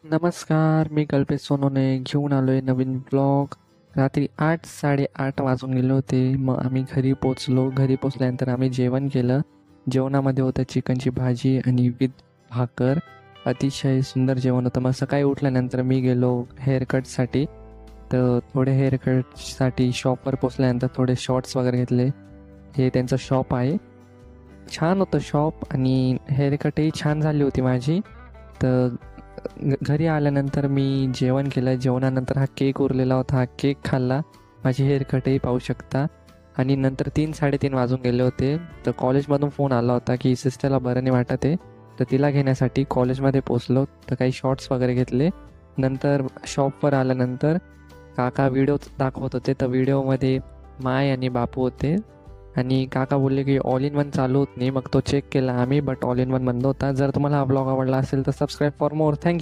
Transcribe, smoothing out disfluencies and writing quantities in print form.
नमस्कार, मी कल्पेश सोनवणे घेऊन आलोय नवीन ब्लॉग. रात्री 8:30 वाजून गेले होते. मग आम्ही घरी पोचलो. घरी पोचल्यानंतर आम्ही जेवण केलं. जेवणामध्ये होतं चिकनची भाजी आणि विथ भाकर. अतिशय सुंदर जेवण होतं. मग सकाळी उठल्यानंतर मी गेलो हेअरकटसाठी. तर थोडे हेअरकटसाठी शॉपवर पोचल्यानंतर थोडे शॉर्ट्स वगैरे घेतले. हे त्यांचं शॉप आहे. छान होतं शॉप आणि हेअरकटही छान झाली होती माझी. तर घरी आल्यानंतर मी जेवण केलं. जेवणानंतर हा केक उरलेला होता. हा केक खाल्ला. माझी हेअरकटही पाहू शकता. आणि नंतर 3-3:30 वाजून गेले होते. तर कॉलेजमधून फोन आला होता की सिस्टरला बरं नाही वाटत आहे. तर तिला घेण्यासाठी कॉलेजमध्ये पोचलो. तर काही शॉर्ट्स वगैरे घेतले. नंतर शॉपवर आल्यानंतर काका व्हिडिओ दाखवत होते. तर व्हिडिओमध्ये माय आणि बापू होते. आणि काका बोलले की ऑल इन वन चालू होत नाही. मग तो चेक केला आम्ही, बट ऑल इन वन बंद होता. जर तुम्हाला हा ब्लॉग आवडला असेल तर सबस्क्राईब फॉर मोर. थँक्यू.